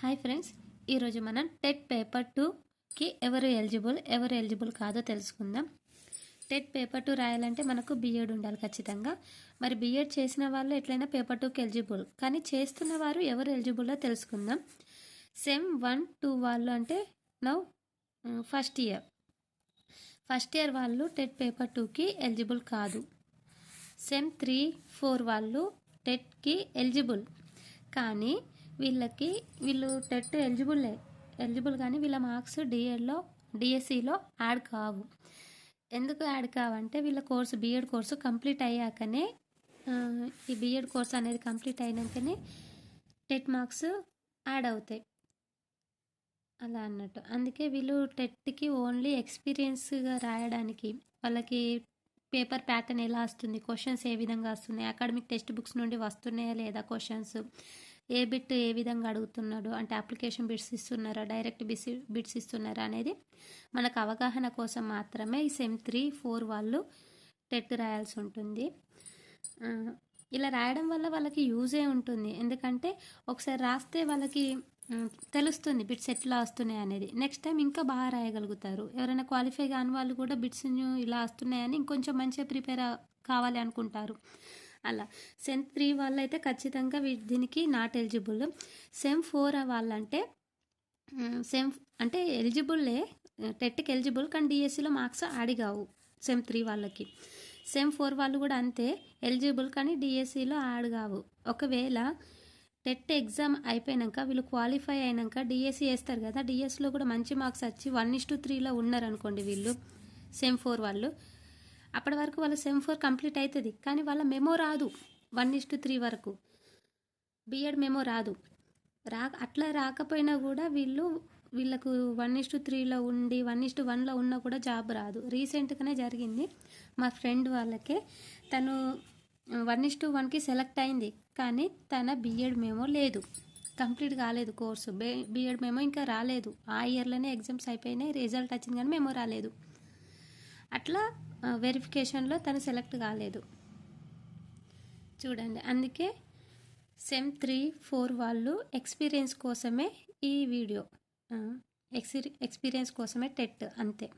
Hi friends, ఈరోజు మనం TET paper 2కి ఎవరు ఎలిజిబుల్ కాదో తెలుసుకుందాం. టెట్ పేపర్ 2 రాయాలంటే మనకు బీఎడ్ ఉండాలి ఖచ్చితంగా. మరి బీఎడ్ చేసిన వాళ్ళు ఎట్లయినా పేపర్ 2కి ఎలిజిబుల్, కానీ చేస్తున్న వారు ఎవరు ఎలిజిబుల్లో తెలుసుకుందాం. సెమ్ 1, 2 వాళ్ళు అంటే నౌ ఫస్ట్ ఇయర్ వాళ్ళు టెట్ పేపర్ 2కి ఎలిజిబుల్ కాదు. సెమ్ 3, 4 వాళ్ళు టెట్కి ఎలిజిబుల్, కానీ వీళ్ళు టెట్ ఎలిజిబుల్ కానీ వీళ్ళ మార్క్స్ డిఎస్సిలో యాడ్ కావు. ఎందుకు యాడ్ కావంటే వీళ్ళ బీఎడ్ కోర్సు కంప్లీట్ అయ్యాకనే, ఈ బీఎడ్ కోర్స్ అనేది కంప్లీట్ అయినాకనే టెట్ మార్క్స్ యాడ్ అవుతాయి అలా అన్నట్టు. అందుకే వీళ్ళు టెట్కి ఓన్లీ ఎక్స్పీరియన్స్గా రాయడానికి, వాళ్ళకి పేపర్ ప్యాటర్న్ ఎలా వస్తుంది, క్వశ్చన్స్ ఏ విధంగా వస్తున్నాయి, అకాడమిక్ టెక్స్ట్ బుక్స్ నుండి వస్తున్నాయా లేదా క్వశ్చన్స్, ఏ బిట్ ఏ విధంగా అడుగుతున్నాడు అంటే అప్లికేషన్ బిట్స్ ఇస్తున్నారా, డైరెక్ట్ బిట్స్ ఇస్తున్నారా అనేది మనకు అవగాహన కోసం మాత్రమే ఈ సెమ్ 3, 4 వాళ్ళు టెట్ రాయాల్సి ఉంటుంది. ఇలా రాయడం వల్ల వాళ్ళకి యూజే ఉంటుంది. ఎందుకంటే ఒకసారి రాస్తే వాళ్ళకి తెలుస్తుంది బిట్స్ ఎట్లా వస్తున్నాయి అనేది. నెక్స్ట్ టైం ఇంకా బాగా రాయగలుగుతారు. ఎవరైనా క్వాలిఫై కాని వాళ్ళు కూడా బిట్స్ ఇలా వస్తున్నాయని ఇంకొంచెం మంచిగా ప్రిపేర్ కావాలి అనుకుంటారు. అలా సెమ్ 3 వాళ్ళు అయితే ఖచ్చితంగా దీనికి నాట్ ఎలిజిబుల్. సెమ్ 4 వాళ్ళంటే అంటే ఎలిజిబుల్లే, టెట్కి ఎలిజిబుల్, కానీ డిఎస్సిలో మార్క్స్ యాడ్ కావు సెమ్ 3 వాళ్ళకి. సెమ్ 4 వాళ్ళు కూడా అంతే, ఎలిజిబుల్ కానీ డిఎస్సిలో యాడ్ కావు. ఒకవేళ టెట్ ఎగ్జామ్ అయిపోయాక వీళ్ళు క్వాలిఫై అయినాక డిఎస్సి వేస్తారు కదా, డిఎస్సిలో కూడా మంచి మార్క్స్ వచ్చి 1:3లో ఉన్నారనుకోండి వీళ్ళు సెమ్ 4 వాళ్ళు, అప్పటి వరకు వాళ్ళ సెమ్ 4 కంప్లీట్ అవుతుంది, కానీ వాళ్ళ మెమో రాదు 1:3 వరకు, బీఎడ్ మెమో రాదు. అట్లా రాకపోయినా కూడా వీళ్ళకు 1:3లో ఉండి 1:1లో ఉన్నా కూడా జాబ్ రాదు. రీసెంట్గానే జరిగింది మా ఫ్రెండ్ వాళ్ళకే. తను 1:1కి సెలెక్ట్ అయింది, కానీ తన బీఎడ్ మెమో లేదు, కంప్లీట్ కాలేదు కోర్సు. బీఎడ్ మెమో ఇంకా రాలేదు. ఆ ఇయర్లోనే ఎగ్జామ్స్ అయిపోయినాయి, రిజల్ట్ వచ్చింది కానీ మెమో రాలేదు. అట్లా వెరిఫికేషన్లో తను సెలెక్ట్ కాలేదు చూడండి. అందుకే సెమ్ 3, 4 వాళ్ళు ఎక్స్పీరియన్స్ కోసమే ఈ వీడియో, ఎక్స్పీరియన్స్ కోసమే టెట్, అంతే.